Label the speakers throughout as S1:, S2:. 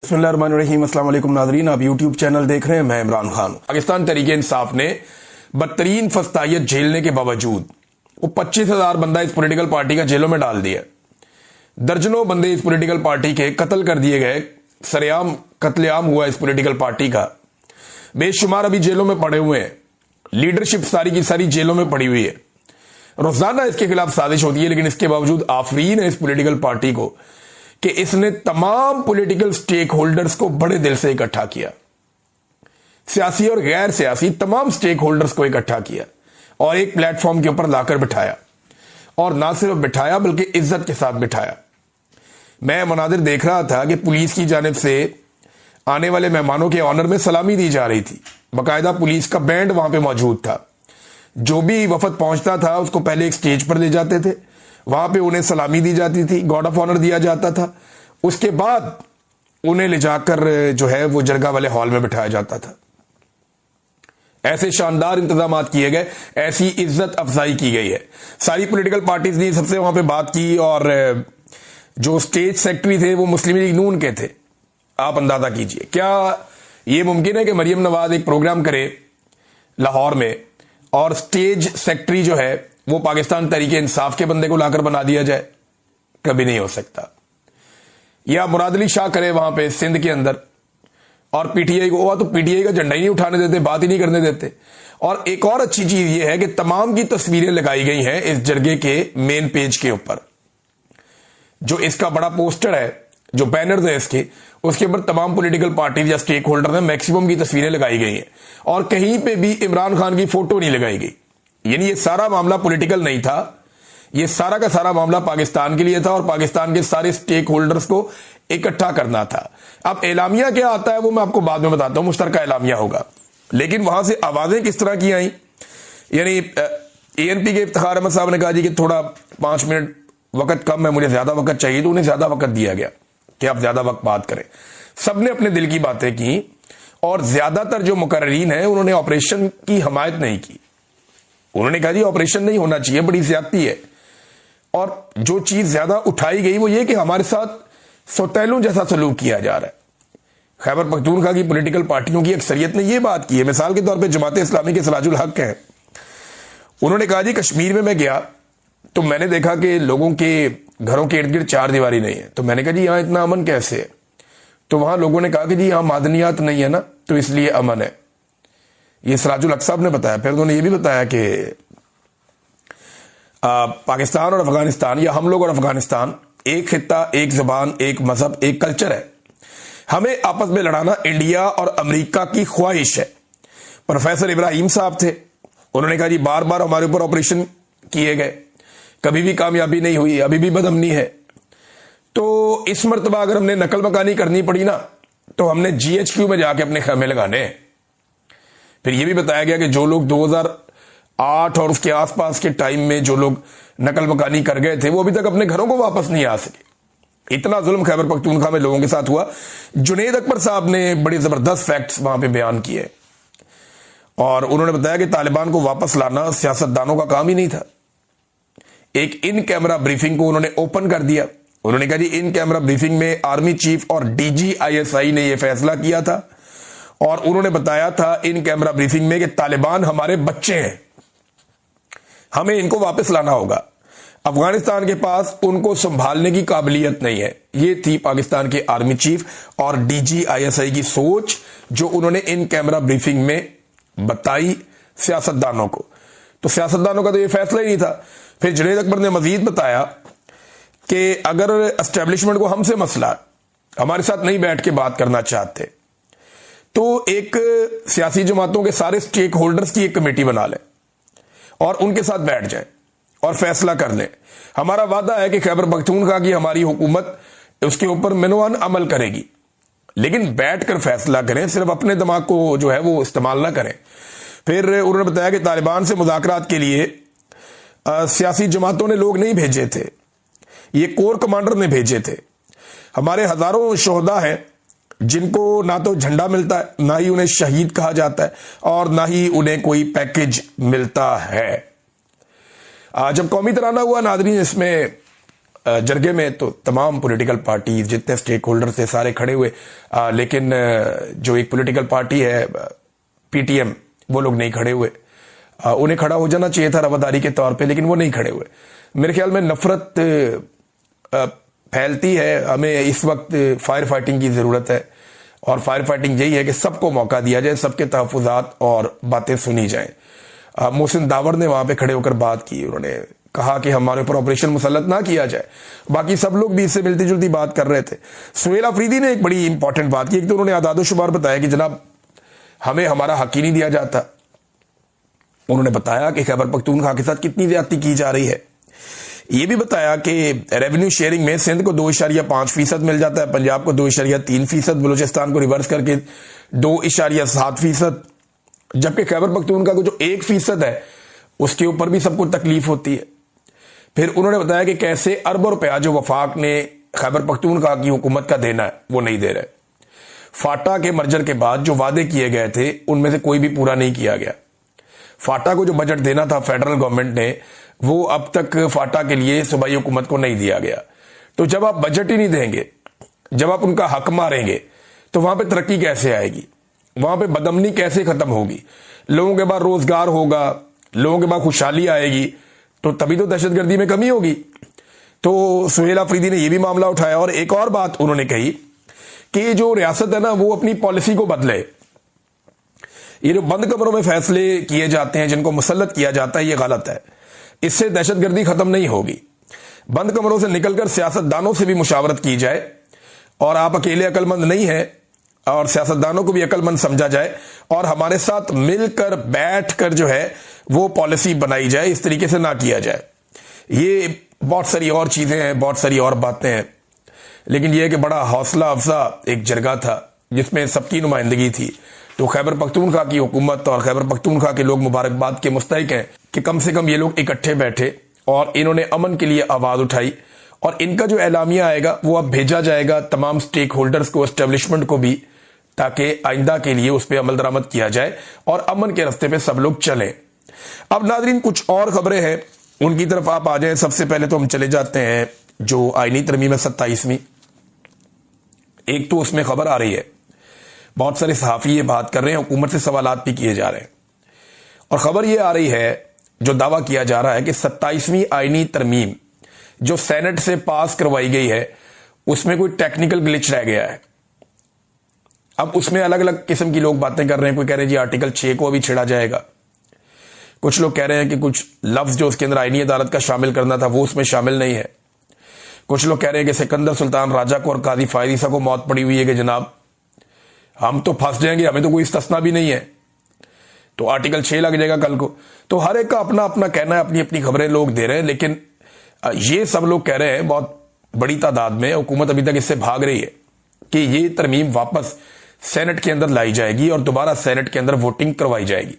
S1: बिस्मिल्लाहिर्रहमानिर्रहीम। अस्सलाम वालेकुम नाज़रीन, आप यूट्यूब चैनल देख रहे हैं, मैं इमरान खान। पाकिस्तान तहरीक इंसाफ ने बदतरीन फस्तायत झेलने के बावजूद वो 25,000 बंदा इस पॉलिटिकल पार्टी का जेलों में डाल दिया। दर्जनों बंदे इस पॉलिटिकल पार्टी के कत्ल कर दिए गए, सरेआम कत्लेआम हुआ इस पॉलिटिकल पार्टी का। बेशुमार अभी जेलों में पड़े हुए हैं, लीडरशिप सारी की सारी जेलों में पड़ी हुई है। रोजाना इसके खिलाफ साजिश होती है, लेकिन इसके बावजूद आफरीन है इस पॉलिटिकल पार्टी को कि इसने तमाम पॉलिटिकल स्टेक होल्डर्स को बड़े दिल से इकट्ठा किया, सियासी और गैर सियासी तमाम स्टेक होल्डर्स को इकट्ठा किया और एक प्लेटफॉर्म के ऊपर लाकर बिठाया। और ना सिर्फ बिठाया बल्कि इज्जत के साथ बिठाया। मैं मनाजिर देख रहा था कि पुलिस की जानिब से आने वाले मेहमानों के ऑनर में सलामी दी जा रही थी। बाकायदा पुलिस का बैंड वहां पे मौजूद था। जो भी वफद पहुंचता था उसको पहले एक स्टेज पर ले जाते थे, वहां पे उन्हें सलामी दी जाती थी, गार्ड ऑफ ऑनर दिया जाता था। उसके बाद उन्हें ले जाकर जो है वो जरगा वाले हॉल में बिठाया जाता था। ऐसे शानदार इंतजाम किए गए, ऐसी इज्जत अफजाई की गई है। सारी पॉलिटिकल पार्टीज ने सबसे वहां पे बात की और जो स्टेज सेक्रेटरी थे वो मुस्लिम लीग नून के थे। आप अंदाजा कीजिए, क्या ये मुमकिन है कि मरियम नवाज एक प्रोग्राम करे लाहौर में और स्टेज सेक्रेटरी जो है वो पाकिस्तान तहरीक इंसाफ के बंदे को लाकर बना दिया जाए? कभी नहीं हो सकता। या मुराद अली शाह करे वहां पे सिंध के अंदर और पीटीआई को हुआ तो पीटीआई का झंडा ही नहीं उठाने देते, बात ही नहीं करने देते। और एक और अच्छी चीज ये है कि तमाम की तस्वीरें लगाई गई हैं इस जरगे के मेन पेज के ऊपर। जो इसका बड़ा पोस्टर है, जो बैनर है इसके, उसके ऊपर तमाम पॉलिटिकल पार्टीज या स्टेक होल्डर में मैक्सिमम की तस्वीरें लगाई गई हैं और कहीं पे भी इमरान खान की फोटो नहीं लगाई गई। यानी ये सारा मामला पॉलिटिकल नहीं था, ये सारा का सारा मामला पाकिस्तान के लिए था और पाकिस्तान के सारे स्टेक होल्डर्स को इकट्ठा करना था। अब एलामिया क्या आता है वो मैं आपको बाद में बताता हूं, मुश्तरका एलामिया होगा। लेकिन वहां से आवाजें किस तरह की आई, यानी एएनपी के इफ्तिखार अहमद साहब ने कहा जी कि थोड़ा 5 मिनट वक्त कम है, मुझे ज्यादा वक्त चाहिए, तो उन्हें ज्यादा वक्त दिया गया कि आप ज्यादा वक्त बात करें। सबने अपने दिल की बातें की और ज्यादातर जो मुकर्रीन है उन्होंने ऑपरेशन की हमायत नहीं की। उन्होंने कहा जी ऑपरेशन नहीं होना चाहिए, बड़ी ज्यादती है। और जो चीज ज्यादा उठाई गई वो ये कि हमारे साथ सौतेलों जैसा सलूक किया जा रहा है। खैबर पख्तूनख्वा की पॉलिटिकल पार्टियों की अक्सरियत ने यह बात की है। मिसाल के तौर पे जमात इस्लामी के सिराजुल हक हैं, उन्होंने कहा जी कश्मीर में मैं गया तो मैंने देखा कि लोगों के घरों के इर्द गिर्द 4 दीवारी नहीं है। तो मैंने कहा जी यहां इतना अमन कैसे है? तो वहां लोगों ने कहा कि जी यहां मादनियात नहीं है ना, तो इसलिए अमन है। ये सिराजुल हक साहब ने बताया। फिर उन्होंने ये भी बताया कि पाकिस्तान और अफगानिस्तान या हम लोग और अफगानिस्तान एक खित्ता, एक जबान, एक मजहब, एक कल्चर है। हमें आपस में लड़ाना इंडिया और अमेरिका की ख्वाहिश है। प्रोफेसर इब्राहिम साहब थे, उन्होंने कहा जी बार बार हमारे ऊपर ऑपरेशन किए गए, कभी भी कामयाबी नहीं हुई, अभी भी बदअमनी है। तो इस मर्तबा अगर हमने नकल मकानी करनी पड़ी ना तो हमने जीएचक्यू में जाके अपने खेमे लगाने। फिर यह भी बताया गया कि जो लोग 2008 और उसके आसपास के टाइम में जो लोग नकल मकानी कर गए थे वो अभी तक अपने घरों को वापस नहीं आ सके। इतना जुल्म खैबर पख्तूनख्वा में लोगों के साथ हुआ। जुनेद अकबर साहब ने बड़े जबरदस्त फैक्ट्स वहां पे बयान किए और उन्होंने बताया कि तालिबान को वापस लाना सियासतदानों का काम ही नहीं था। एक इन कैमरा ब्रीफिंग को उन्होंने ओपन कर दिया। उन्होंने कहा जी इन कैमरा ब्रीफिंग में आर्मी चीफ और डीजी आईएसआई ने यह फैसला किया था और उन्होंने बताया था इन कैमरा ब्रीफिंग में कि तालिबान हमारे बच्चे हैं, हमें इनको वापस लाना होगा। अफगानिस्तान के पास उनको संभालने की काबिलियत नहीं है। यह थी पाकिस्तान के आर्मी चीफ और डीजी आईएसआई की सोच, जो उन्होंने इन कैमरा ब्रीफिंग में बताई सियासतदानों को। तो सियासतदानों का तो यह फैसला ही नहीं था। फिर जुनेद अकबर ने मजीद बताया कि अगर एस्टेब्लिशमेंट को हमसे मसला, हमारे साथ नहीं बैठ के बात करना चाहते, तो एक सियासी जमातों के सारे स्टेक होल्डर्स की एक कमेटी बना लें और उनके साथ बैठ जाएं और फैसला कर लें। हमारा वादा है कि खैबर पख्तूनख्वा की हमारी हुकूमत उसके ऊपर मिनवान अमल करेगी, लेकिन बैठकर फैसला करें, सिर्फ अपने दिमाग को जो है वो इस्तेमाल ना करें। फिर उन्होंने बताया कि तालिबान से मुज़ाकरात के लिए सियासी जमातों ने लोग नहीं भेजे थे, ये कोर कमांडर ने भेजे थे। हमारे हजारों शोहदा हैं जिनको ना तो झंडा मिलता है, ना ही उन्हें शहीद कहा जाता है और ना ही उन्हें कोई पैकेज मिलता है। जब कौमी तराना हुआ नाज़रीन, इसमें जरगे में तो तमाम पॉलिटिकल पार्टी जितने स्टेक होल्डर थे सारे खड़े हुए, लेकिन जो एक पॉलिटिकल पार्टी है पीटीएम वो लोग नहीं खड़े हुए। उन्हें खड़ा हो जाना चाहिए था रवादारी के तौर पे, लेकिन वो नहीं खड़े हुए। मेरे ख्याल में नफरत फैलती है, हमें इस वक्त फायर फाइटिंग की जरूरत है, और फायर फाइटिंग यही है कि सबको मौका दिया जाए, सबके तहफुजात और बातें सुनी जाएं। मोहसिन दावर ने वहां पे खड़े होकर बात की, उन्होंने कहा कि हमारे ऊपर ऑपरेशन मुसल्लत ना किया जाए। बाकी सब लोग भी इससे मिलती जुलती बात कर रहे थे। सुहेल अफरीदी ने एक बड़ी इंपॉर्टेंट बात की। एक तो उन्होंने आदाद शुमार बताया कि जनाब हमें हमारा हक ही नहीं दिया जाता। उन्होंने बताया कि खैबर पख्तूनख्वा के साथ कितनी ज्यादती की जा रही है। ये भी बताया कि रेवेन्यू शेयरिंग में सिंध को 2.5% मिल जाता है, पंजाब को 2.3%, बलूचिस्तान को रिवर्स करके 2.7%, जबकि खैबर पख्तूनख्वा को जो 1% है उसके ऊपर भी सबको तकलीफ होती है। फिर उन्होंने बताया कि कैसे अरबों रुपया जो वफाक ने खैबर पख्तूनख्वा की हुकूमत का देना है वो नहीं दे रहे। फाटा के मर्जर के बाद जो वादे किए गए थे उनमें से कोई भी पूरा नहीं किया गया। फाटा को जो बजट देना था फेडरल गवर्नमेंट ने, वो अब तक फाटा के लिए सूबाई हुकूमत को नहीं दिया गया। तो जब आप बजट ही नहीं देंगे, जब आप उनका हक मारेंगे, तो वहां पे तरक्की कैसे आएगी, वहां पे बदअमनी कैसे खत्म होगी, लोगों के बाद रोजगार होगा, लोगों के बाद खुशहाली आएगी, तो तभी तो दहशतगर्दी में कमी होगी। तो सुहेल अफरीदी ने यह भी मामला उठाया, और एक और बात उन्होंने कही कि जो रियासत है ना वो अपनी पॉलिसी को बदले। ये जो बंद कमरों में फैसले किए जाते हैं, जिनको मुसल्लत किया जाता है, ये गलत है। इससे दहशतगर्दी खत्म नहीं होगी। बंद कमरों से निकलकर सियासतदानों से भी मुशावरत की जाए, और आप अकेले अक्लमंद नहीं हैं, और सियासतदानों को भी अक्लमंद समझा जाए, और हमारे साथ मिलकर बैठकर जो है वो पॉलिसी बनाई जाए। इस तरीके से ना किया जाए। ये बहुत सारी और चीजें हैं, बहुत सारी और बातें हैं, लेकिन यह कि बड़ा हौसला अफजा एक जरगा था जिसमें सबकी नुमाइंदगी थी। तो खैबर पख्तूनख्वा की हुकूमत और खैबर पख्तूनख्वा के लोग मुबारकबाद के मुस्तहिक हैं कि कम से कम ये लोग इकट्ठे बैठे और इन्होंने अमन के लिए आवाज उठाई, और इनका जो एलामिया आएगा वो अब भेजा जाएगा तमाम स्टेक होल्डर्स को, एस्टेब्लिशमेंट को भी, ताकि आइंदा के लिए उस पर अमल दरामद किया जाए और अमन के रास्ते पे सब लोग चलें। अब नाज़रीन कुछ और खबरें हैं, उनकी तरफ आप आ जाएं। सबसे पहले तो हम चले जाते हैं जो आईनी तरमीम है 27वीं। एक तो उसमें खबर आ रही है, बहुत सारे सहाफी ये बात कर रहे हैं, हुकूमत से सवालात भी किए जा रहे हैं, और खबर ये आ रही है, जो दावा किया जा रहा है कि 27वीं आईनी तरमीम जो सेनेट से पास करवाई गई है उसमें कोई टेक्निकल ग्लिच रह गया है। अब उसमें अलग अलग किस्म की लोग बातें कर रहे हैं। कोई कह रहे हैं जी आर्टिकल 6 को अभी छेड़ा जाएगा, कुछ लोग कह रहे हैं कि कुछ लफ्ज जो उसके अंदर आईनी अदालत का शामिल करना था वो उसमें शामिल नहीं है। कुछ लोग कह रहे हैं कि सिकंदर सुल्तान राजा को और काजी फायद ईसा को मौत पड़ी हुई है कि जनाब हम तो फंस जाएंगे, हमें तो कोई इस्तिस्ना भी नहीं है, तो आर्टिकल 6 लग जाएगा कल को। तो हर एक का अपना अपना कहना है, अपनी अपनी खबरें लोग दे रहे हैं, लेकिन ये सब लोग कह रहे हैं बहुत बड़ी तादाद में, हुकूमत अभी तक इससे भाग रही है कि ये तरमीम वापस सेनेट के अंदर लाई जाएगी और दोबारा सेनेट के अंदर वोटिंग करवाई जाएगी।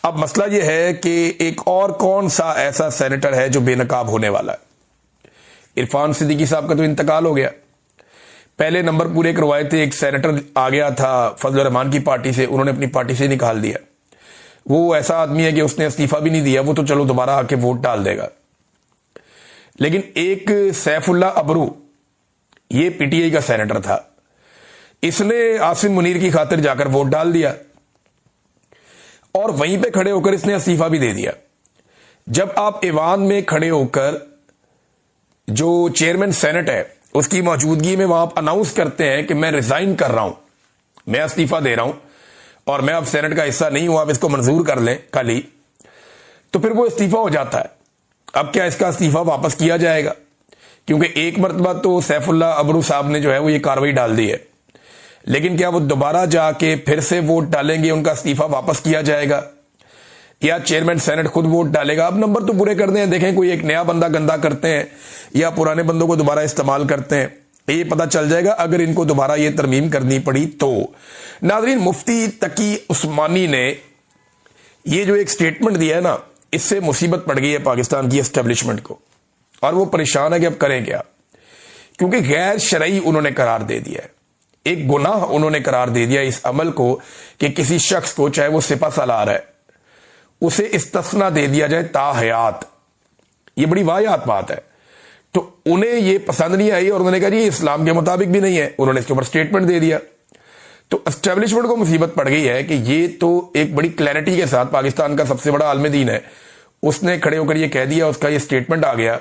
S1: अब मसला यह है कि एक और कौन सा ऐसा सेनेटर है जो बेनकाब होने वाला है। इरफान सिद्दीकी साहब का तो इंतकाल हो गया, पहले नंबर पूरे करवाए थे, एक सेनेटर आ गया था फजल रहमान की पार्टी से, उन्होंने अपनी पार्टी से निकाल दिया। वो ऐसा आदमी है कि उसने इस्तीफा भी नहीं दिया, वो तो चलो दोबारा आके वोट डाल देगा। लेकिन एक सैफुल्लाह अबरू, ये पीटीआई का सेनेटर था, इसने आसिम मुनीर की खातिर जाकर वोट डाल दिया और वहीं पे खड़े होकर इसने इस्तीफा भी दे दिया। जब आप ईवान में खड़े होकर जो चेयरमैन सेनेट है उसकी मौजूदगी में वहां आप अनाउंस करते हैं कि मैं रिजाइन कर रहा हूं, मैं इस्तीफा दे रहा हूं और मैं अब सेनेट का हिस्सा नहीं हूं, आप इसको मंजूर कर लें कल ही, तो फिर वो इस्तीफा हो जाता है। अब क्या इसका इस्तीफा वापस किया जाएगा? क्योंकि एक मरतबा तो सैफुल्लाह अबरू साहब ने जो है वो ये कार्रवाई डाल दी है, लेकिन क्या वो दोबारा जाके फिर से वोट डालेंगे, उनका इस्तीफा वापस किया जाएगा, या चेयरमैन सेनेट खुद वोट डालेगा? अब नंबर तो पूरे करते हैं, देखें कोई एक नया बंदा गंदा करते हैं या पुराने बंदों को दोबारा इस्तेमाल करते हैं, ये पता चल जाएगा अगर इनको दोबारा ये तरमीम करनी पड़ी तो। नाज़रीन, मुफ्ती तकी उस्मानी ने ये जो एक स्टेटमेंट दिया है ना, इससे मुसीबत पड़ गई है पाकिस्तान की एस्टेब्लिशमेंट को, और वो परेशान है कि अब करें क्या, क्योंकि गैर शरई उन्होंने करार दे दिया है, एक गुनाह उन्होंने करार दे दिया इस अमल को कि किसी शख्स को, चाहे वो सिपा सालार है, उसे इस्तिस्ना दे दिया जाए ताहयात। ये बड़ी वाहियात बात है। تو انہیں یہ پسند نہیں آئی اور انہوں نے کہا یہ اسلام کے مطابق بھی نہیں ہے, انہوں نے اس کے اوپر اسٹیٹمنٹ دے دیا. تو اسٹیبلشمنٹ کو مصیبت پڑ گئی ہے کہ یہ تو ایک بڑی کلیئرٹی کے ساتھ پاکستان کا سب سے بڑا عالم دین ہے, اس نے کھڑے ہو کر یہ کہہ دیا, اس کا یہ اسٹیٹمنٹ آ گیا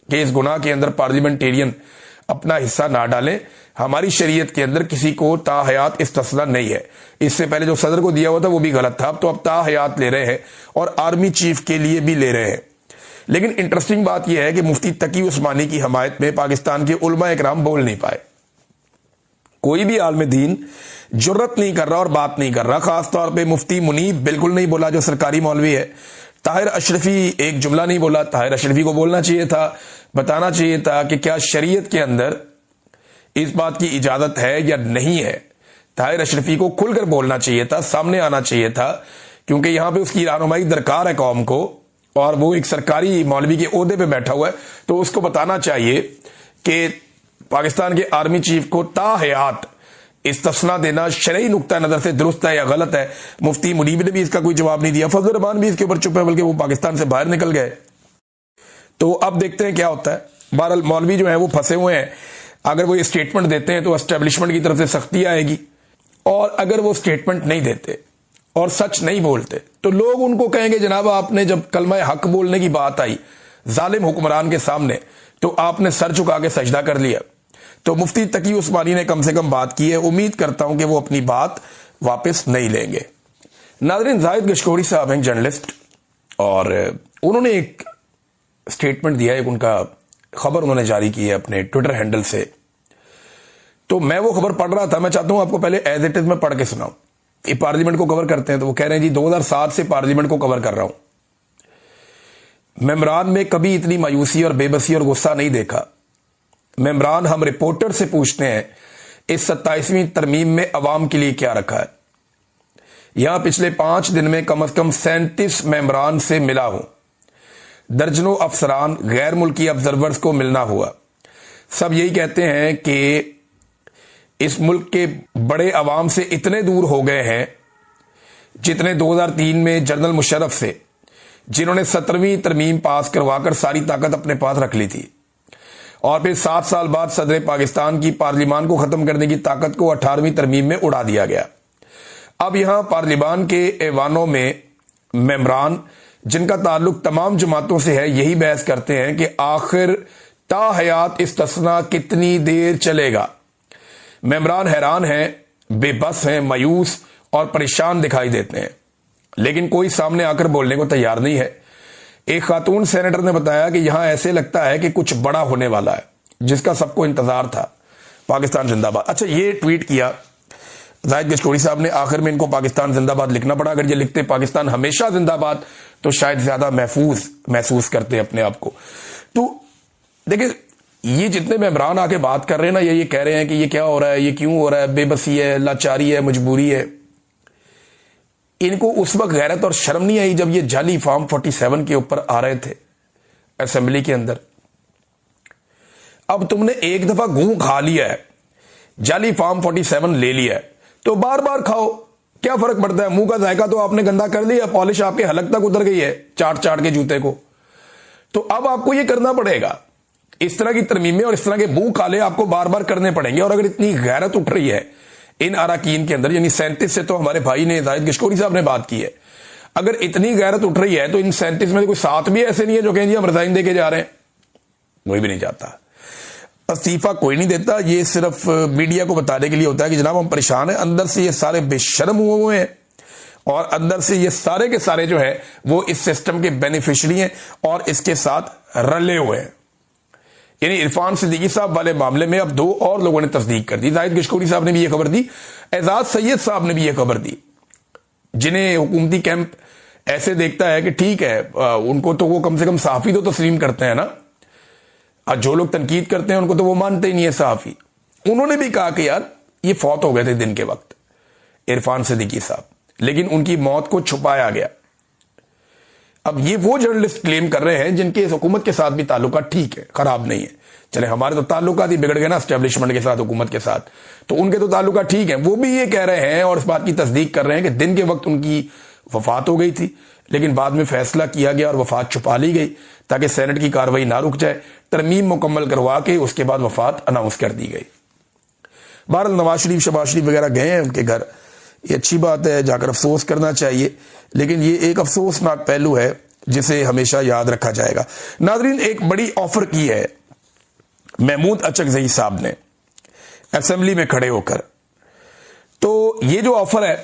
S1: کہ اس گناہ کے اندر پارلیمنٹیرین اپنا حصہ نہ ڈالیں, ہماری شریعت کے اندر کسی کو تا حیات استثناء نہیں ہے. اس سے پہلے جو صدر کو دیا ہوا تھا وہ بھی غلط تھا, تو اب تا حیات لے رہے ہیں اور آرمی چیف کے لیے بھی لے رہے ہیں. لیکن انٹرسٹنگ بات یہ ہے کہ مفتی تقی عثمانی کی حمایت میں پاکستان کے علماء اکرام بول نہیں پائے. کوئی بھی عالم دین جرت نہیں کر رہا اور بات نہیں کر رہا. خاص طور پہ مفتی منیب بالکل نہیں بولا جو سرکاری مولوی ہے. طاہر اشرفی ایک جملہ نہیں بولا. طاہر اشرفی کو بولنا چاہیے تھا, بتانا چاہیے تھا کہ کیا شریعت کے اندر اس بات کی اجازت ہے یا نہیں ہے. طاہر اشرفی کو کھل کر بولنا چاہیے تھا, سامنے آنا چاہیے تھا, کیونکہ یہاں پہ اس کی رہنمائی درکار ہے قوم کو, اور وہ ایک سرکاری مولوی کے عہدے پہ بیٹھا ہوا ہے, تو اس کو بتانا چاہیے کہ پاکستان کے آرمی چیف کو تا حیات استثناء دینا شرعی نقطہ نظر سے درست ہے یا غلط ہے. مفتی منیب نے بھی اس کا کوئی جواب نہیں دیا, فضل الرحمان بھی اس کے اوپر چپ ہے, بلکہ وہ پاکستان سے باہر نکل گئے. تو اب دیکھتے ہیں کیا ہوتا ہے. بہرحال مولوی جو ہیں وہ پھنسے ہوئے ہیں. اگر وہ یہ اسٹیٹمنٹ دیتے ہیں تو اسٹیبلشمنٹ کی طرف سے سختی آئے گی, اور اگر وہ اسٹیٹمنٹ نہیں دیتے اور سچ نہیں بولتے تو لوگ ان کو کہیں گے جناب آپ نے جب کلمہ حق بولنے کی بات آئی ظالم حکمران کے سامنے تو آپ نے سر چکا کے سجدہ کر لیا. تو مفتی تقی عثمانی نے کم سے کم بات کی ہے, امید کرتا ہوں کہ وہ اپنی بات واپس نہیں لیں گے. ناظرین, زاہد گشکوری صاحب ہیں جرنلسٹ, اور انہوں نے ایک اسٹیٹمنٹ دیا, ایک ان کا خبر انہوں نے جاری کی ہے اپنے ٹویٹر ہینڈل سے. تو میں وہ خبر پڑھ رہا تھا, میں چاہتا ہوں آپ کو پہلے ایز اٹ از میں پڑھ کے سناؤں. یہ پارلیمنٹ کو کور کرتے ہیں, تو وہ کہہ رہے ہیں جی 2007 سے پارلیمنٹ کو کور کر رہا ہوں, ممبران میں کبھی اتنی مایوسی اور بے بسی اور غصہ نہیں دیکھا. ممبران ہم رپورٹر سے پوچھتے ہیں اس 27ویں ترمیم میں عوام کے لیے کیا رکھا ہے. یہاں پچھلے 5 دن میں کم از کم 37 ممبران سے ملا ہوں, درجنوں افسران غیر ملکی آبزرورز کو ملنا ہوا. سب یہی کہتے ہیں کہ اس ملک کے بڑے عوام سے اتنے دور ہو گئے ہیں جتنے 2003 میں جنرل مشرف سے, جنہوں نے 17ویں ترمیم پاس کروا کر ساری طاقت اپنے پاس رکھ لی تھی, اور پھر 7 سال بعد صدر پاکستان کی پارلیمان کو ختم کرنے کی طاقت کو 18ویں ترمیم میں اڑا دیا گیا. اب یہاں پارلیمان کے ایوانوں میں ممبران جن کا تعلق تمام جماعتوں سے ہے یہی بحث کرتے ہیں کہ آخر تا حیات استثناء کتنی دیر چلے گا. ممبران حیران ہیں, بے بس ہیں, مایوس اور پریشان دکھائی دیتے ہیں, لیکن کوئی سامنے آ کر بولنے کو تیار نہیں ہے. ایک خاتون سینیٹر نے بتایا کہ یہاں ایسے لگتا ہے کہ کچھ بڑا ہونے والا ہے جس کا سب کو انتظار تھا. پاکستان زندہ باد. اچھا, یہ ٹویٹ کیا زاہد گشکوری صاحب نے, آخر میں ان کو پاکستان زندہ باد لکھنا پڑا. اگر یہ لکھتے پاکستان ہمیشہ زندہ باد تو شاید زیادہ محفوظ محسوس کرتے اپنے آپ کو. تو دیکھیں, یہ جتنے ممبران آ کے بات کر رہے ہیں نا, یہ کہہ رہے ہیں کہ یہ کیا ہو رہا ہے, یہ کیوں ہو رہا ہے, بے بسی ہے, لاچاری ہے, مجبوری ہے. ان کو اس وقت غیرت اور شرم نہیں آئی جب یہ جعلی فارم 47 کے اوپر آ رہے تھے اسمبلی کے اندر. اب تم نے ایک دفعہ گوں کھا لیا ہے, جعلی فارم 47 لے لیا ہے, تو بار بار کھاؤ, کیا فرق پڑتا ہے. منہ کا ذائقہ تو آپ نے گندا کر لیا, پالش آپ کے حلق تک اتر گئی ہے چاٹ چاٹ کے جوتے کو. تو اب آپ کو یہ کرنا پڑے گا, اس طرح کی ترمیمیں اور اس طرح کے بو کالے آپ کو بار بار کرنے پڑیں گے. اور اگر اتنی غیرت اٹھ رہی ہے ان اراکین کے اندر, یعنی 37 سے تو ہمارے بھائی نے زاہد گشکوری صاحب نے بات کی ہے, اگر اتنی غیرت اٹھ رہی ہے تو ان 37 میں کوئی 7 بھی ایسے نہیں ہے جو کہیں جی ہم ریزائن دے کے جا رہے ہیں. کوئی بھی نہیں جاتا, استعفیٰ کوئی نہیں دیتا. یہ صرف میڈیا کو بتانے کے لیے ہوتا ہے کہ جناب ہم پریشان ہیں. اندر سے یہ سارے بے شرم ہوئے ہیں, اور اندر سے یہ سارے کے سارے جو ہے وہ اس سسٹم کے بینیفیشری ہیں اور اس کے ساتھ رلے ہوئے ہیں. یعنی عرفان صدیقی صاحب والے معاملے میں اب 2 اور لوگوں نے تصدیق کر دی. زاہد گشکوری صاحب نے بھی یہ خبر دی, اعزاز سید صاحب نے بھی یہ خبر دی, جنہیں حکومتی کیمپ ایسے دیکھتا ہے کہ ٹھیک ہے ان کو تو وہ کم سے کم صحافی تو تسلیم کرتے ہیں نا, جو لوگ تنقید کرتے ہیں ان کو تو وہ مانتے ہی نہیں ہے صحافی. انہوں نے بھی کہا کہ یار یہ فوت ہو گئے تھے دن کے وقت عرفان صدیقی صاحب, لیکن ان کی موت کو چھپایا گیا. اب یہ وہ جرنلسٹ کلیم کر رہے ہیں جن کے اس حکومت کے ساتھ بھی تعلقات ٹھیک ہے, خراب نہیں ہے. چلے ہمارے تو تعلقات ہی بگڑ گئے نا اسٹیبلشمنٹ کے ساتھ, حکومت کے ساتھ, تو ان کے تو تعلقات ٹھیک ہیں. وہ بھی یہ کہہ رہے ہیں اور اس بات کی تصدیق کر رہے ہیں کہ دن کے وقت ان کی وفات ہو گئی تھی, لیکن بعد میں فیصلہ کیا گیا اور وفات چھپا لی گئی تاکہ سینٹ کی کارروائی نہ رک جائے. ترمیم مکمل کروا کے اس کے بعد وفات اناؤنس کر دی گئی. بہرحال نواز شریف شباز شریف وغیرہ گئے ہیں ان کے گھر, یہ اچھی بات ہے, جا کر افسوس کرنا چاہیے, لیکن یہ ایک افسوسناک پہلو ہے جسے ہمیشہ یاد رکھا جائے گا. ناظرین, ایک بڑی آفر کی ہے محمود اچکزئی صاحب نے اسمبلی میں کھڑے ہو کر. تو یہ جو آفر ہے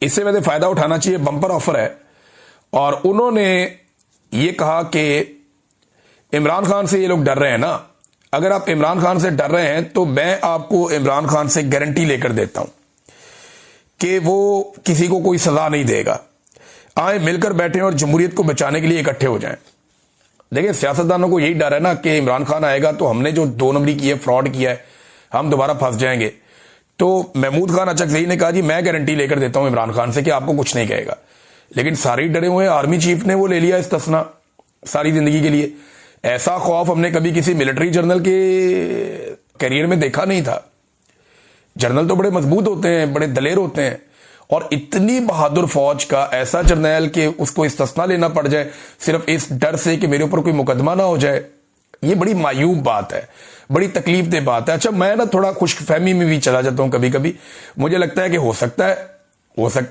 S1: اس سے ویسے فائدہ اٹھانا چاہیے, بمپر آفر ہے. اور انہوں نے یہ کہا کہ عمران خان سے یہ لوگ ڈر رہے ہیں نا, اگر آپ عمران خان سے ڈر رہے ہیں تو میں آپ کو عمران خان سے گارنٹی لے کر دیتا ہوں کہ وہ کسی کو کوئی سزا نہیں دے گا. آئیں مل کر بیٹھیں اور جمہوریت کو بچانے کے لیے اکٹھے ہو جائیں. دیکھیں سیاستدانوں کو یہی ڈر ہے نا کہ عمران خان آئے گا تو ہم نے جو 2 نمبری کی ہے, فراڈ کیا ہے, ہم دوبارہ پھنس جائیں گے. تو محمود خان اچکزئی نے کہا جی میں گارنٹی لے کر دیتا ہوں عمران خان سے کہ آپ کو کچھ نہیں کہے گا. لیکن سارے ڈرے ہوئے ہیں. آرمی چیف نے وہ لے لیا استثنا ساری زندگی کے لیے. ایسا خوف ہم نے کبھی کسی ملٹری جنرل کے کیریئر میں دیکھا نہیں تھا. جنرل تو بڑے مضبوط ہوتے ہیں, بڑے دلیر ہوتے ہیں, اور اتنی بہادر فوج کا ایسا جرنیل کہ اس کو استثنا لینا پڑ جائے صرف اس ڈر سے کہ میرے اوپر کوئی مقدمہ نہ ہو جائے, یہ بڑی معیوب بات ہے, بڑی تکلیف دہ بات ہے. اچھا میں نا تھوڑا خوش فہمی میں بھی چلا جاتا ہوں کبھی کبھی. مجھے لگتا ہے کہ ہو سکتا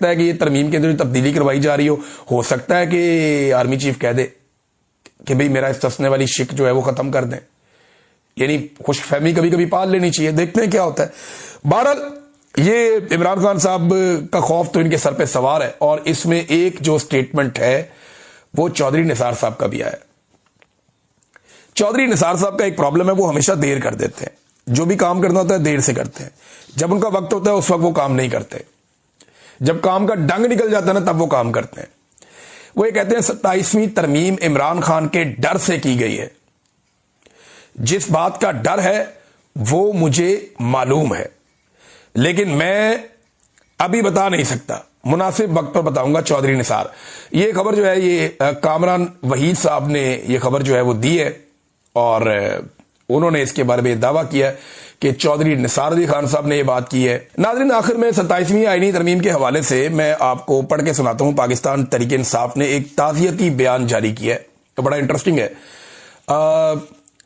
S1: ہے کہ یہ ترمیم کے اندر تبدیلی کروائی جا رہی ہو سکتا ہے کہ آرمی چیف کہہ دے کہ بھئی میرا استثنے والی شک جو ہے وہ ختم کر دیں. یعنی خوش فہمی کبھی کبھی پال لینی چاہیے, دیکھتے ہیں کیا ہوتا ہے. بہرحال یہ عمران خان صاحب کا خوف تو ان کے سر پہ سوار ہے, اور اس میں ایک جو سٹیٹمنٹ ہے وہ چودھری نثار صاحب کا بھی آیا ہے. چودھری نثار صاحب کا ایک پرابلم ہے, وہ ہمیشہ دیر کر دیتے ہیں. جو بھی کام کرنا ہوتا ہے دیر سے کرتے ہیں. جب ان کا وقت ہوتا ہے اس وقت وہ کام نہیں کرتے. جب کام کا ڈنگ نکل جاتا ہے نا تب وہ کام کرتے ہیں. وہ یہ کہتے ہیں 27ویں ترمیم عمران خان کے ڈر سے کی گئی ہے. جس بات کا ڈر ہے وہ مجھے معلوم ہے, لیکن میں ابھی بتا نہیں سکتا, مناسب وقت پر بتاؤں گا. چودھری نثار, یہ خبر جو ہے یہ کامران وحید صاحب نے یہ خبر جو ہے وہ دی ہے, اور انہوں نے اس کے بارے میں دعویٰ کیا ہے کہ چودھری نثار علی خان صاحب نے یہ بات کی ہے. ناظرین, آخر میں 27ویں آئینی ترمیم کے حوالے سے میں آپ کو پڑھ کے سناتا ہوں. پاکستان تحریک انصاف نے ایک تعزیتی بیان جاری کیا ہے, تو بڑا انٹرسٹنگ ہے.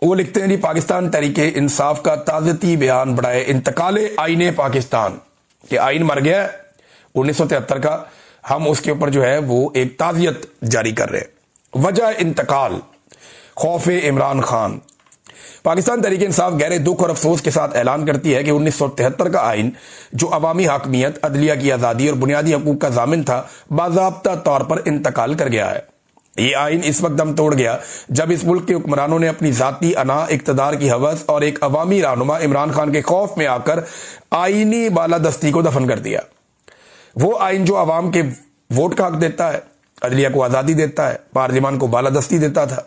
S1: وہ لکھتے ہیں جی, پاکستان تحریک انصاف کا تعزیتی بیان بڑھائے انتقال آئین پاکستان, کہ آئین مر گیا 1973 کا, ہم اس کے اوپر جو ہے وہ ایک تعزیت جاری کر رہے ہیں. وجہ انتقال خوف عمران خان. پاکستان تحریک انصاف گہرے دکھ اور افسوس کے ساتھ اعلان کرتی ہے کہ 1973 کا آئین جو عوامی حاکمیت, عدلیہ کی آزادی اور بنیادی حقوق کا ضامن تھا, باضابطہ طور پر انتقال کر گیا ہے. یہ آئین اس وقت دم توڑ گیا جب اس ملک کے حکمرانوں نے اپنی ذاتی انا, اقتدار کی ہوس اور ایک عوامی رہنما عمران خان کے خوف میں آ کر آئینی بالادستی کو دفن کر دیا. وہ آئین جو عوام کے ووٹ کا حق دیتا ہے, عدلیہ کو آزادی دیتا ہے, پارلیمان کو بالادستی دیتا تھا,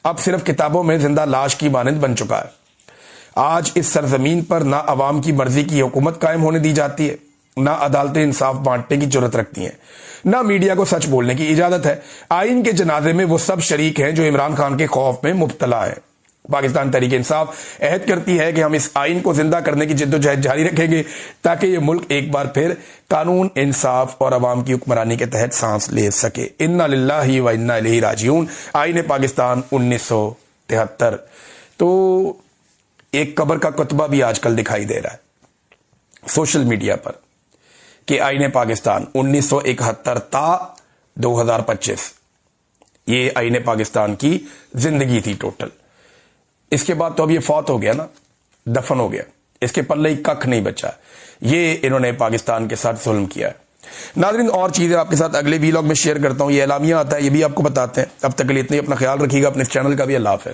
S1: اب صرف کتابوں میں زندہ لاش کی مانند بن چکا ہے. آج اس سرزمین پر نہ عوام کی مرضی کی حکومت قائم ہونے دی جاتی ہے, نہ عدالتیں انصاف بانٹنے کی جرت رکھتی ہیں, نہ میڈیا کو سچ بولنے کی اجازت ہے. آئین کے جنازے میں وہ سب شریک ہیں جو عمران خان کے خوف میں مبتلا ہیں. پاکستان تحریک انصاف عہد کرتی ہے کہ ہم اس آئین کو زندہ کرنے کی جدوجہد جاری رکھیں گے تاکہ یہ ملک ایک بار پھر قانون, انصاف اور عوام کی حکمرانی کے تحت سانس لے سکے. انا للہ و انا الیہ راجعون. آئین پاکستان 1973. تو ایک قبر کا کتبہ بھی آج کل دکھائی دے رہا ہے سوشل میڈیا پر کہ آئین پاکستان 1971 تا 2025. یہ آئین پاکستان کی زندگی تھی ٹوٹل. اس کے بعد تو اب یہ فوت ہو گیا نا, دفن ہو گیا, اس کے پلے ہی ککھ نہیں بچا. یہ انہوں نے پاکستان کے ساتھ ظلم کیا ہے. ناظرین, اور چیزیں آپ کے ساتھ اگلے ویلاگ میں شیئر کرتا ہوں. یہ اعلامیہ آتا ہے, یہ بھی آپ کو بتاتے ہیں. اب تک کے لیے اتنے, اپنا خیال رکھیے گا, اپنے چینل کا بھی. اللہ حافظ.